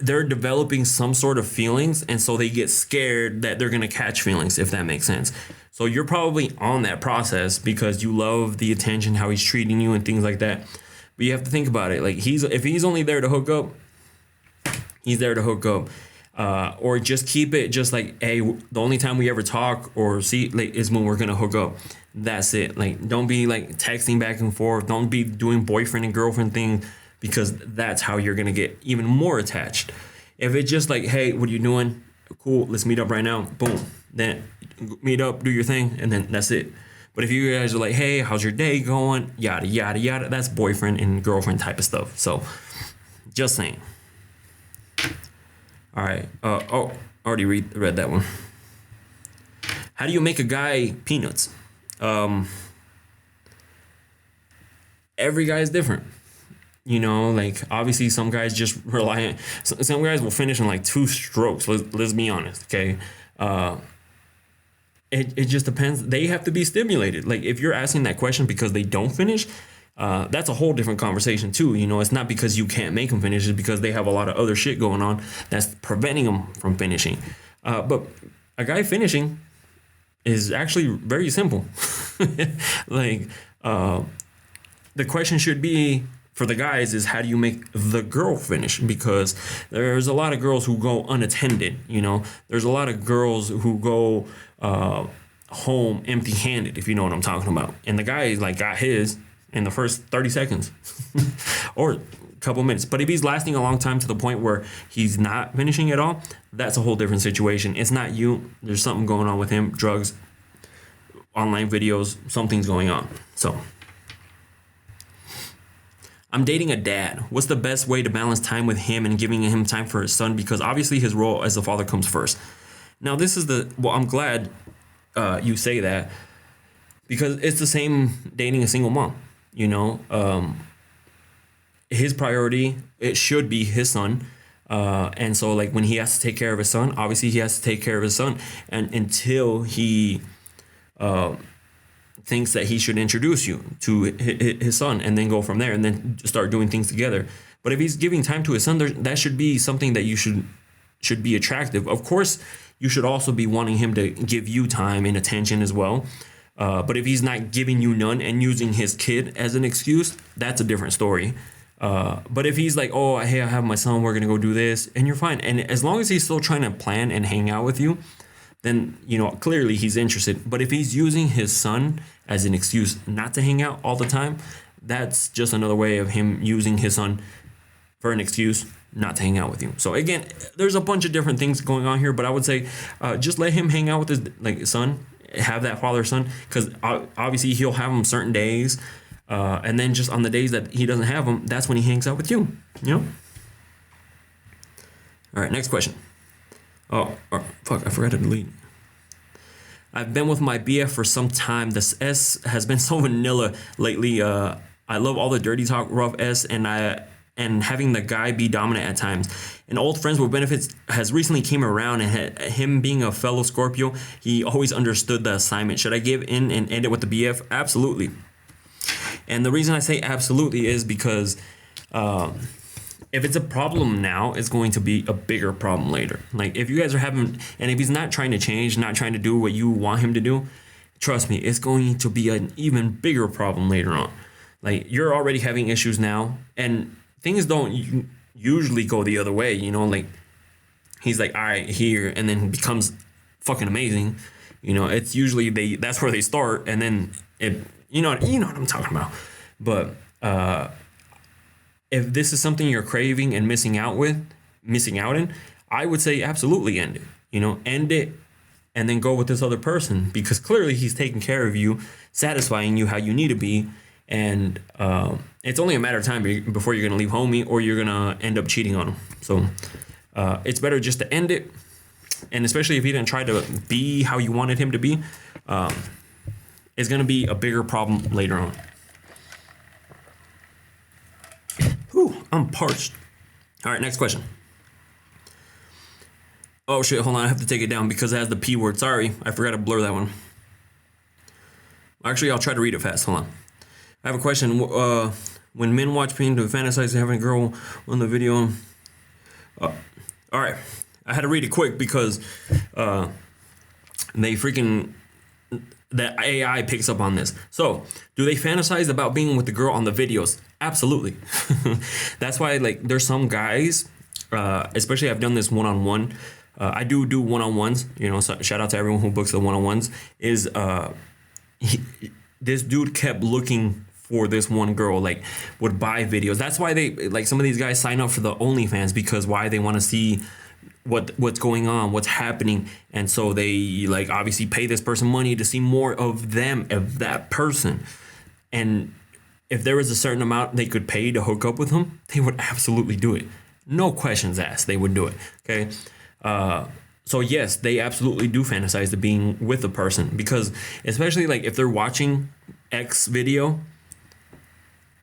they're developing some sort of feelings, and so they get scared that they're going to catch feelings, if that makes sense. So you're probably on that process because you love the attention, how he's treating you and things like that. But you have to think about it. Like, if he's only there to hook up, he's there to hook up. Or just keep it just like, hey, the only time we ever talk or see like is when we're going to hook up. That's it. Like, don't be like texting back and forth. Don't be doing boyfriend and girlfriend thing, because that's how you're going to get even more attached. If it's just like, hey, what are you doing? Cool, let's meet up right now. Boom. Then meet up, do your thing, and then that's it. But if you guys are like, hey, how's your day going? Yada, yada, yada. That's boyfriend and girlfriend type of stuff. So just saying. All right. Already read that one. How do you make a guy peanuts? Every guy is different. You know, like, obviously some guys just rely on, some guys will finish in like 2 strokes. Let's be honest, okay? It just depends. They have to be stimulated. Like, if you're asking that question because they don't finish, that's a whole different conversation too. You know, it's not because you can't make them finish, it's because they have a lot of other shit going on that's preventing them from finishing. But a guy finishing is actually very simple. Like, the question should be, for the guys, is how do you make the girl finish? Because there's a lot of girls who go unattended, you know. There's a lot of girls who go home empty-handed, if you know what I'm talking about. And the guy like got his in the first 30 seconds or a couple minutes. But if he's lasting a long time to the point where he's not finishing at all, that's a whole different situation. It's not you. There's something going on with him, drugs, online videos, something's going on. So, I'm dating a dad. What's the best way to balance time with him and giving him time for his son? Because obviously his role as a father comes first. Now, this is I'm glad you say that, because it's the same dating a single mom. You know, his priority, it should be his son. And so, like, when he has to take care of his son, obviously he has to take care of his son. And until he thinks that he should introduce you to his son, and then go from there, and then start doing things together. But if he's giving time to his son, that should be something that you should be attractive. Of course, you should also be wanting him to give you time and attention as well. But if he's not giving you none and using his kid as an excuse, that's a different story. But if he's like, oh, hey, I have my son, we're going to go do this, and you're fine. And as long as he's still trying to plan and hang out with you, then, you know, clearly he's interested. But if he's using his son as an excuse not to hang out all the time, that's just another way of him using his son for an excuse not to hang out with you. So again, there's a bunch of different things going on here, but I would say just let him hang out with his son, have that father-son, because obviously he'll have him certain days, and then just on the days that he doesn't have him, that's when he hangs out with you, you know? All right, next question. Oh, fuck, I forgot to delete. I've been with my BF for some time. This S has been so vanilla lately. I love all the dirty talk, rough S, and having the guy be dominant at times. An old friends with benefits has recently came around, and him being a fellow Scorpio, he always understood the assignment. Should I give in and end it with the BF? Absolutely. And the reason I say absolutely is because if it's a problem now, it's going to be a bigger problem later. Like if you guys are having, and if he's not trying to change, not trying to do what you want him to do, trust me, it's going to be an even bigger problem later on. Like you're already having issues now, and things don't usually go the other way. You know, like he's like, all right, here, and then becomes fucking amazing. You know, it's usually that's where they start, and then you know what I'm talking about. But if this is something you're craving and missing out in, I would say absolutely end it. You know, end it and then go with this other person, because clearly he's taking care of you, satisfying you how you need to be. And it's only a matter of time before you're going to leave homie or you're going to end up cheating on him. So it's better just to end it. And especially if he didn't try to be how you wanted him to be, it's going to be a bigger problem later on. Whew, I'm parched. All right, next question. Oh, shit, hold on. I have to take it down because it has the P word. Sorry, I forgot to blur that one. Actually, I'll try to read it fast. Hold on. I have a question. When men watch pain to fantasize having a girl on the video. All right. I had to read it quick because they freaking... The AI picks up on this. So, do they fantasize about being with the girl on the videos? Absolutely. That's why, like, there's some guys, especially I've done this one-on-one. I do one-on-ones. You know, so shout out to everyone who books the one-on-ones. This dude kept looking for this one girl, like, would buy videos. That's why they, like, some of these guys sign up for the OnlyFans, because why? They want to see what's going on, what's happening. And so they, like, obviously pay this person money to see more of them, of that person. And if there was a certain amount they could pay to hook up with them, they would absolutely do it. No questions asked, they would do it. Okay. So yes, they absolutely do fantasize to being with a person, because especially like if they're watching X video,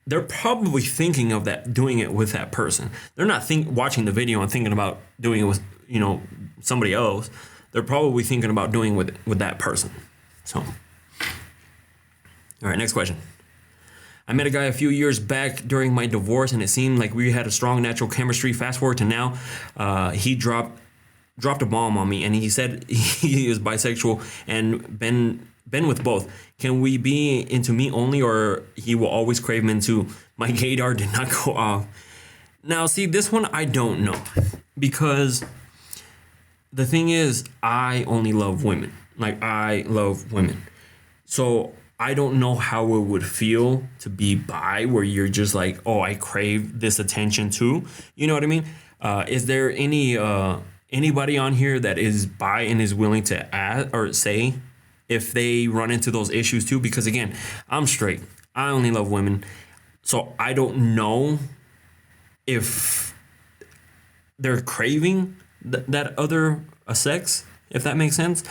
they're probably thinking of that, doing it with that person. They're not watching the video and thinking about doing it with, you know, somebody else. They're probably thinking about doing with that person. So, all right, next question. I met a guy a few years back during my divorce, and it seemed like we had a strong natural chemistry. Fast forward to now, he dropped a bomb on me, and he said he is bisexual and been with both. Can we be into me only, or he will always crave men too? My gaydar did not go off. Now, see, this one I don't know, because the thing is, I only love women. Like, I love women. So I don't know how it would feel to be bi, where you're just like, oh, I crave this attention too. You know what I mean? Is there anybody on here that is bi and is willing to add or say if they run into those issues too? Because again, I'm straight. I only love women. So I don't know if they're craving that other sex, if that makes sense.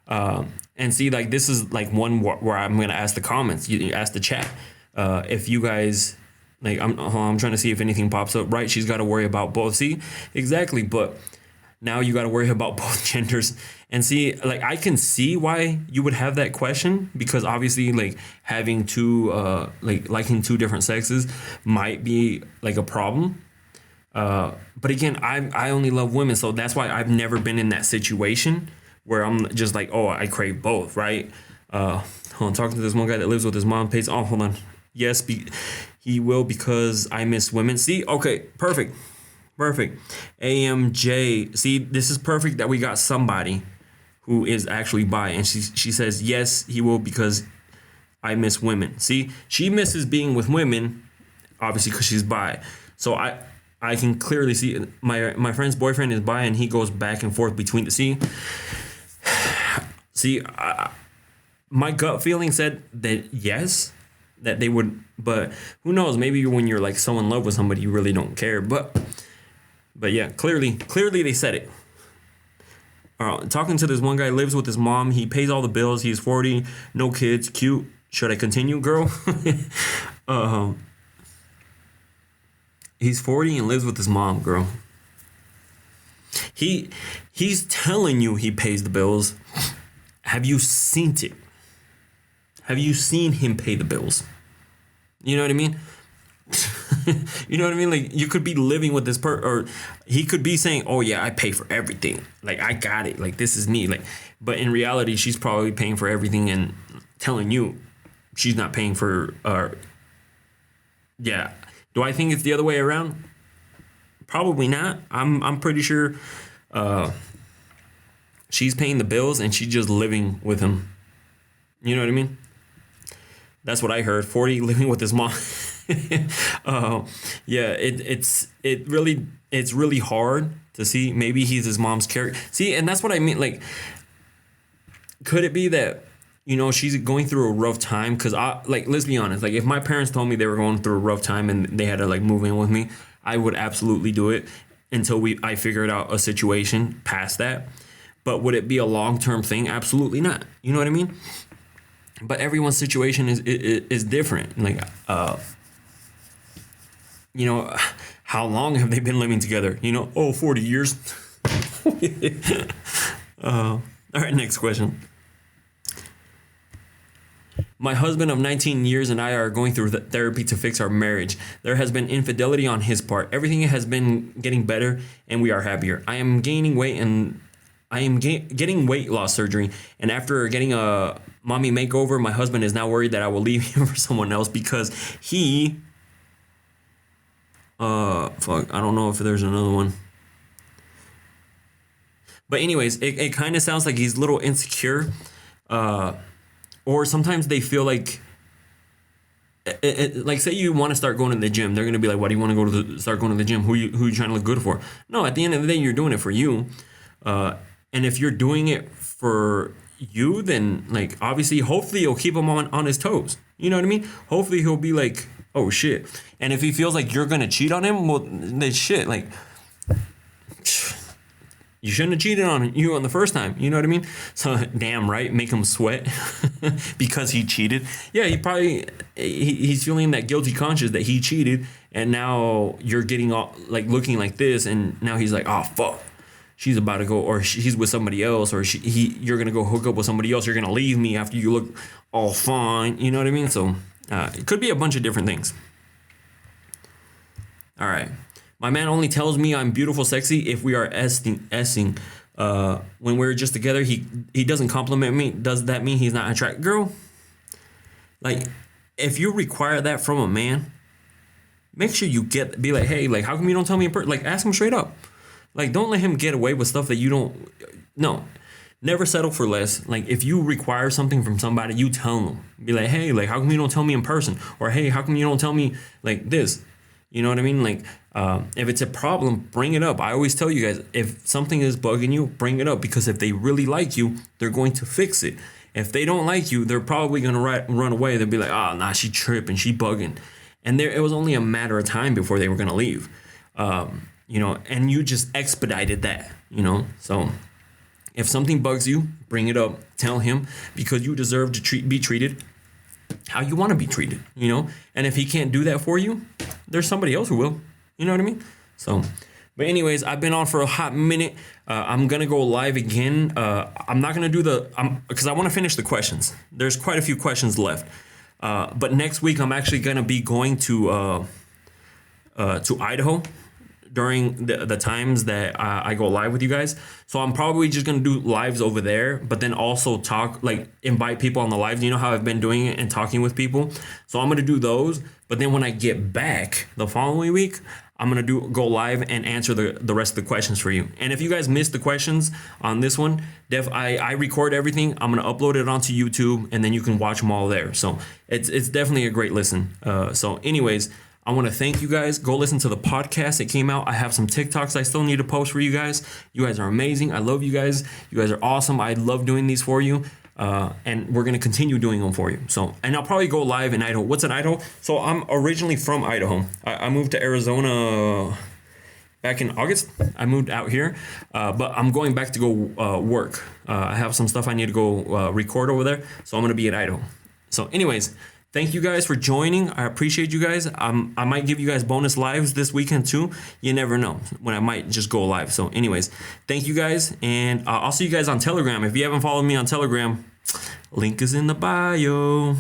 And see, like, this is like one where I'm going to ask the comments, you ask the chat. If you guys, like, I'm trying to see if anything pops up, right? She's got to worry about both. See, exactly. But now you got to worry about both genders. And see, like, I can see why you would have that question, because obviously, like, having liking two different sexes might be like a problem. But again, I only love women, so that's why I've never been in that situation where I'm just like, oh, I crave both, right? Hold on, talking to this one guy that lives with his mom, pays. Oh, hold on. Yes, he will, because I miss women. See, okay, perfect. AMJ. See, this is perfect that we got somebody who is actually bi, and she says yes, he will, because I miss women. See, she misses being with women, obviously, because she's bi. So I can clearly see my friend's boyfriend is bi, and he goes back and forth between the sea. See, my gut feeling said that yes, that they would, but who knows? Maybe when you're like so in love with somebody, you really don't care. But But yeah, clearly they said it. Talking to this one guy, lives with his mom. He pays all the bills. He's 40, no kids, cute. Should I continue, girl? He's 40 and lives with his mom, girl. He's telling you he pays the bills. Have you seen it? Have you seen him pay the bills? You know what I mean? You know what I mean? Like, you could be living with this or he could be saying, "Oh yeah, I pay for everything. Like, I got it. Like, this is me." Like, but in reality, she's probably paying for everything and telling you she's not paying for. Yeah. Do I think it's the other way around? Probably not. I'm pretty sure she's paying the bills and she's just living with him. You know what I mean? That's what I heard. 40 living with his mom. Yeah, it's really hard to see. Maybe he's his mom's character. See, and that's what I mean. Like, could it be that, you know, she's going through a rough time? Because let's be honest. Like, if my parents told me they were going through a rough time and they had to like move in with me, I would absolutely do it until I figured out a situation past that. But would it be a long-term thing? Absolutely not. You know what I mean? But everyone's situation is different. Like, you know, how long have they been living together? You know, 40 years. All right, next question. My husband of 19 years and I are going through therapy to fix our marriage. There has been infidelity on his part. Everything has been getting better and we are happier. I am gaining weight and I am getting weight loss surgery. And after getting a mommy makeover, my husband is now worried that I will leave him for someone else because he... I don't know if there's another one. But anyways, it kind of sounds like he's a little insecure. Or sometimes they feel like, like, say you want to start going to the gym. They're going to be like, why do you want to start going to the gym? Who you trying to look good for? No, at the end of the day, you're doing it for you. And if you're doing it for you, then, like, obviously, hopefully you'll keep him on his toes. You know what I mean? Hopefully he'll be like, oh, shit. And if he feels like you're going to cheat on him, well, then shit, like... You shouldn't have cheated on you on the first time. You know what I mean? So, damn right, make him sweat because he cheated. Yeah, he's feeling that guilty conscience that he cheated, and now you're getting all, like, looking like this, and now he's like, oh, fuck. She's about to go, or he's with somebody else, or you're going to go hook up with somebody else. You're going to leave me after you look all fine. You know what I mean? So, it could be a bunch of different things. All right. My man only tells me I'm beautiful, sexy if we are essing. When we're just together, he doesn't compliment me. Does that mean he's not attracted? Girl, like, if you require that from a man, make sure you be like, hey, like, how come you don't tell me in person? Like, ask him straight up. Like, don't let him get away with stuff that you don't. No, never settle for less. Like, if you require something from somebody, you tell them. Be like, hey, like, how come you don't tell me in person? Or, hey, how come you don't tell me, like, this? You know what I mean? Like, if it's a problem, bring it up. I always tell you guys, if something is bugging you, bring it up. Because if they really like you, they're going to fix it. If they don't like you, they're probably going to run away. They'll be like, oh, nah, she tripping, she bugging. And it was only a matter of time before they were going to leave. You know, and you just expedited that, you know. So if something bugs you, bring it up. Tell him, because you deserve to be treated how you want to be treated, you know. And if he can't do that for you, there's somebody else who will. You know what I mean? So, but anyways, I've been on for a hot minute. I'm gonna go live again. I'm not gonna do because I want to finish the questions. There's quite a few questions left. But next week I'm actually gonna be going to Idaho during the times that I go live with you guys. So I'm probably just going to do lives over there, but then also invite people on the lives. You know how I've been doing it and talking with people. So I'm going to do those. But then when I get back the following week, I'm going to go live and answer the rest of the questions for you. And if you guys missed the questions on this one, I record everything. I'm going to upload it onto YouTube, and then you can watch them all there. So it's definitely a great listen. So anyways, I want to thank you guys. Go listen to the podcast. It came out. I have some TikToks I still need to post for you guys. You guys are amazing. I love you guys. You guys are awesome. I love doing these for you. And we're going to continue doing them for you. So, and I'll probably go live in Idaho. What's in Idaho? So I'm originally from Idaho. I moved to Arizona back in August. I moved out here, but I'm going back to go work. I have some stuff I need to go record over there, so I'm gonna be in Idaho. So, anyways, thank you guys for joining. I appreciate you guys. I might give you guys bonus lives this weekend too. You never know when I might just go live. So, anyways, thank you guys, and I'll see you guys on Telegram. If you haven't followed me on Telegram, link is in the bio.